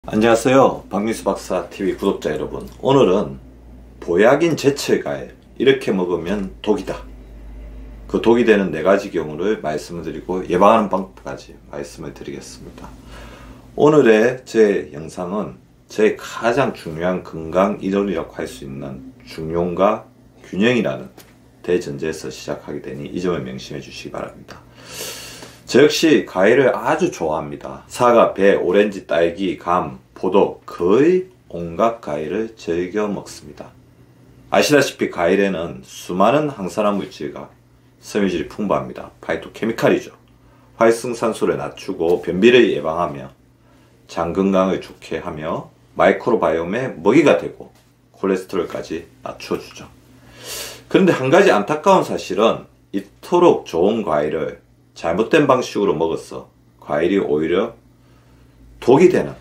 안녕하세요. 박민수 박사 TV 구독자 여러분, 오늘은 보약인 제철과일 이렇게 먹으면 독이다, 그 독이 되는 4가지 경우를 말씀을 드리고 예방하는 방법까지 말씀을 드리겠습니다. 오늘의 제 영상은 제 가장 중요한 건강 이론이라고 할 수 있는 중용과 균형이라는 대전제에서 시작하게 되니 이 점을 명심해 주시기 바랍니다. 저 역시 과일을 아주 좋아합니다. 사과, 배, 오렌지, 딸기, 감, 포도, 거의 온갖 과일을 즐겨 먹습니다. 아시다시피 과일에는 수많은 항산화 물질과 섬유질이 풍부합니다. 파이토케미칼이죠. 활성산소를 낮추고 변비를 예방하며 장 건강을 좋게 하며 마이크로바이옴의 먹이가 되고 콜레스테롤까지 낮춰주죠. 그런데 한 가지 안타까운 사실은 이토록 좋은 과일을 잘못된 방식으로 먹어서 과일이 오히려 독이 되는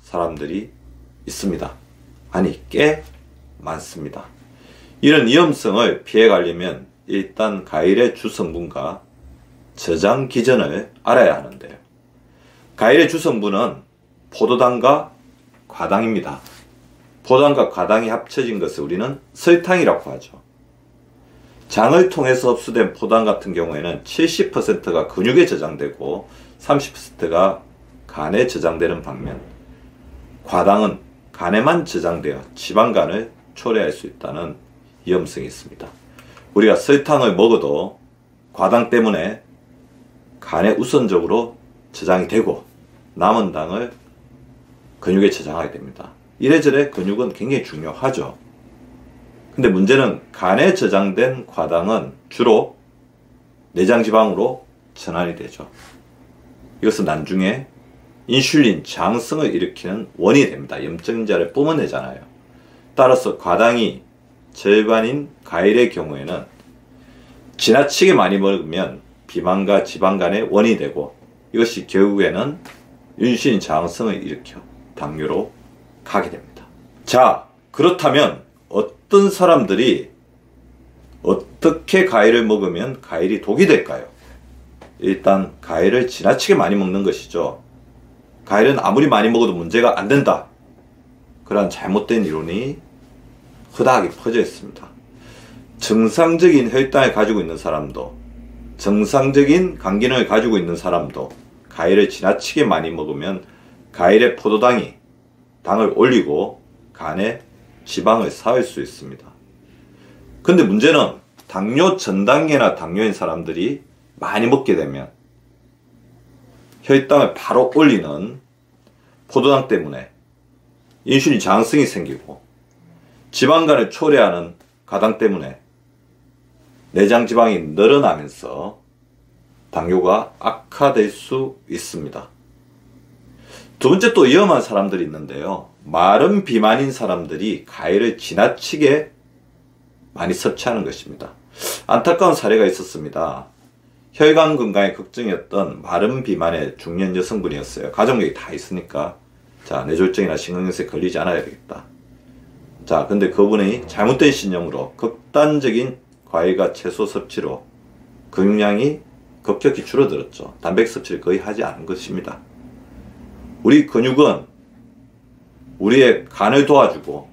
사람들이 있습니다. 아니, 꽤 많습니다. 이런 위험성을 피해 가려면 일단 과일의 주성분과 저장 기전을 알아야 하는데요. 과일의 주성분은 포도당과 과당입니다. 포도당과 과당이 합쳐진 것을 우리는 설탕이라고 하죠. 장을 통해서 흡수된 포도당 같은 경우에는 70%가 근육에 저장되고 30%가 간에 저장되는 반면 과당은 간에만 저장되어 지방간을 초래할 수 있다는 위험성이 있습니다. 우리가 설탕을 먹어도 과당 때문에 간에 우선적으로 저장이 되고 남은 당을 근육에 저장하게 됩니다. 이래저래 근육은 굉장히 중요하죠. 근데 문제는 간에 저장된 과당은 주로 내장지방으로 전환이 되죠. 이것은 나중에 인슐린 저항성을 일으키는 원인이 됩니다. 염증자를 뿜어내잖아요. 따라서 과당이 절반인 과일의 경우에는 지나치게 많이 먹으면 비만과 지방간의 원인이 되고 이것이 결국에는 인슐린 저항성을 일으켜 당뇨로 가게 됩니다. 자, 그렇다면 어떤 사람들이 어떻게 과일을 먹으면 과일이 독이 될까요? 일단 과일을 지나치게 많이 먹는 것이죠. 과일은 아무리 많이 먹어도 문제가 안 된다, 그런 잘못된 이론이 흔하게 퍼져 있습니다. 정상적인 혈당을 가지고 있는 사람도 정상적인 간 기능을 가지고 있는 사람도 과일을 지나치게 많이 먹으면 과일의 포도당이 당을 올리고 간에 지방을 쌓을 수 있습니다. 근데 문제는 당뇨 전단계나 당뇨인 사람들이 많이 먹게 되면 혈당을 바로 올리는 포도당 때문에 인슐린 저항성이 생기고 지방간을 초래하는 과당 때문에 내장 지방이 늘어나면서 당뇨가 악화될 수 있습니다. 두 번째, 또 위험한 사람들이 있는데요. 마른 비만인 사람들이 과일을 지나치게 많이 섭취하는 것입니다. 안타까운 사례가 있었습니다. 혈관 건강에 걱정이었던 마른 비만의 중년 여성분이었어요. 가족력이 다 있으니까 자, 뇌졸중이나 심근경색에 걸리지 않아야 되겠다. 자, 근데 그분이 잘못된 신념으로 극단적인 과일과 채소 섭취로 근육량이 급격히 줄어들었죠. 단백질 섭취를 거의 하지 않은 것입니다. 우리 근육은 우리의 간을 도와주고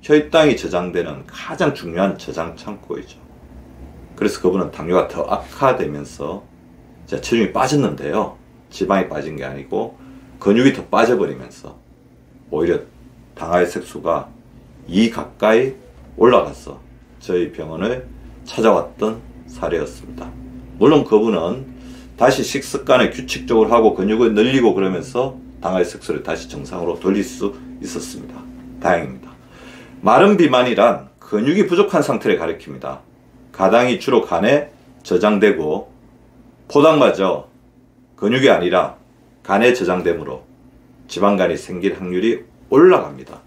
혈당이 저장되는 가장 중요한 저장 창고이죠. 그래서 그분은 당뇨가 더 악화되면서 체중이 빠졌는데요. 지방이 빠진 게 아니고 근육이 더 빠져버리면서 오히려 당할 색소가 2 가까이 올라가서 저희 병원을 찾아왔던 사례였습니다. 물론 그분은 다시 식습관을 규칙적으로 하고 근육을 늘리고 그러면서 당할 색소를 다시 정상으로 돌릴 수 있었습니다. 다행입니다. 마른 비만이란 근육이 부족한 상태를 가리킵니다. 과당이 주로 간에 저장되고 포당마저 근육이 아니라 간에 저장되므로 지방간이 생길 확률이 올라갑니다.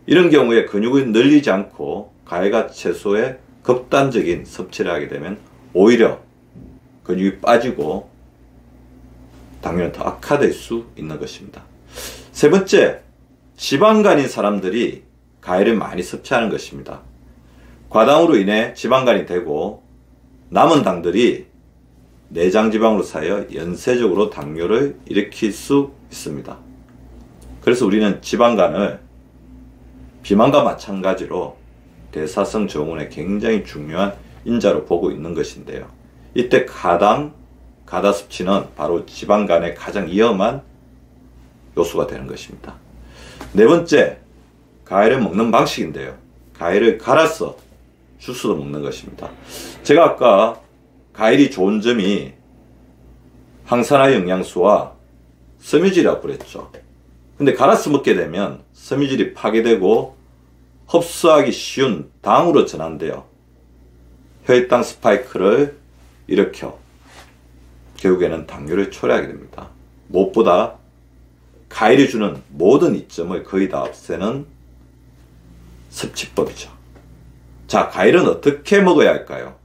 이런 경우에 근육을 늘리지 않고 과일과 채소의 극단적인 섭취를 하게 되면 오히려 근육이 빠지고 당뇨는 더 악화될 수 있는 것입니다. 세 번째, 지방간인 사람들이 과일을 많이 섭취하는 것입니다. 과당으로 인해 지방간이 되고 남은 당들이 내장지방으로 쌓여 연쇄적으로 당뇨를 일으킬 수 있습니다. 그래서 우리는 지방간을 비만과 마찬가지로 대사성 저온의 굉장히 중요한 인자로 보고 있는 것인데요. 이때 가당, 가다 섭취는 바로 지방간의 가장 위험한 요소가 되는 것입니다. 네 번째, 과일을 먹는 방식인데요. 과일을 갈아서 주스로 먹는 것입니다. 제가 아까 과일이 좋은 점이 항산화 영양소와 섬유질이라고 그랬죠. 근데 갈아서 먹게 되면 섬유질이 파괴되고 흡수하기 쉬운 당으로 전환돼요. 혈당 스파이크를 일으켜 결국에는 당뇨를 초래하게 됩니다. 무엇보다 과일이 주는 모든 이점을 거의 다 없애는 섭취법이죠. 자, 과일은 어떻게 먹어야 할까요?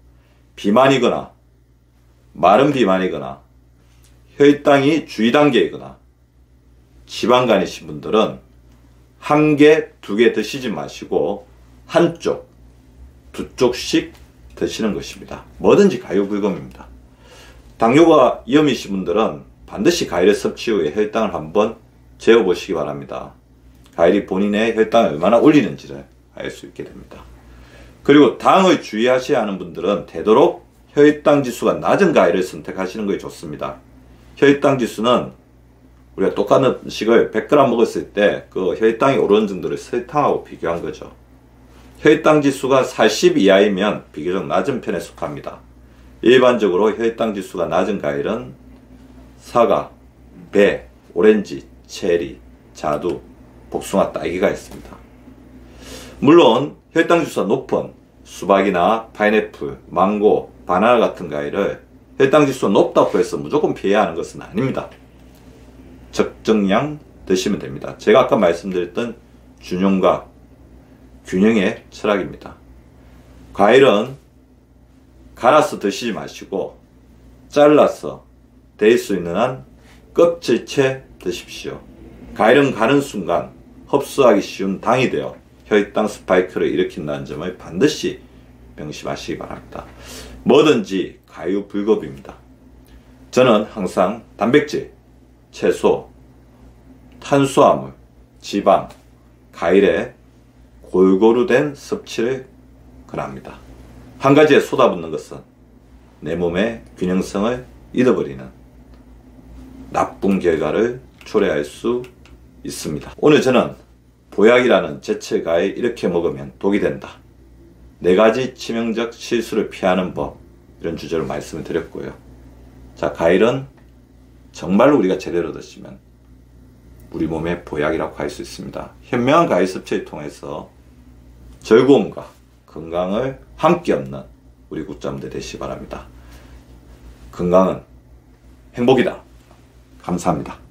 비만이거나 마른 비만이거나 혈당이 주의 단계이거나 지방간이신 분들은 한 개, 두 개 드시지 마시고 한쪽, 두 쪽씩 드시는 것입니다. 뭐든지 가유불급입니다. 당뇨가 위험이신 분들은 반드시 과일을 섭취 후에 혈당을 한번 재어보시기 바랍니다. 과일이 본인의 혈당을 얼마나 올리는지를 알 수 있게 됩니다. 그리고 당을 주의하셔야 하는 분들은 되도록 혈당 지수가 낮은 과일을 선택하시는 것이 좋습니다. 혈당 지수는 우리가 똑같은 음식을 100g 먹었을 때 그 혈당이 오르는 정도를 설탕하고 비교한 거죠. 혈당 지수가 40 이하이면 비교적 낮은 편에 속합니다. 일반적으로 혈당 지수가 낮은 과일은 사과, 배, 오렌지, 체리, 자두, 복숭아, 딸기가 있습니다. 물론 혈당 지수가 높은 수박이나 파인애플, 망고, 바나나 같은 과일을 혈당 지수가 높다고 해서 무조건 피해야 하는 것은 아닙니다. 적정량 드시면 됩니다. 제가 아까 말씀드렸던 균형과 균형의 철학입니다. 과일은 갈아서 드시지 마시고 잘라서 데일 수 있는 한 껍질째 드십시오. 과일은 가는 순간 흡수하기 쉬운 당이 되어 혈당 스파이크를 일으킨다는 점을 반드시 명심하시기 바랍니다. 뭐든지 과유불급입니다. 저는 항상 단백질, 채소, 탄수화물, 지방, 과일에 골고루 된 섭취를 권합니다. 한 가지에 쏟아붓는 것은 내 몸의 균형성을 잃어버리는 나쁜 결과를 초래할 수 있습니다. 오늘 저는 보약이라는 제철 과일 이렇게 먹으면 독이 된다. 4가지 치명적 실수를 피하는 법, 이런 주제로 말씀을 드렸고요. 자, 과일은 정말로 우리가 제대로 드시면 우리 몸의 보약이라고 할 수 있습니다. 현명한 과일 섭취를 통해서 즐거움과 건강을 함께 얻는 우리 구독자분들 되시기 바랍니다. 건강은 행복이다. 감사합니다.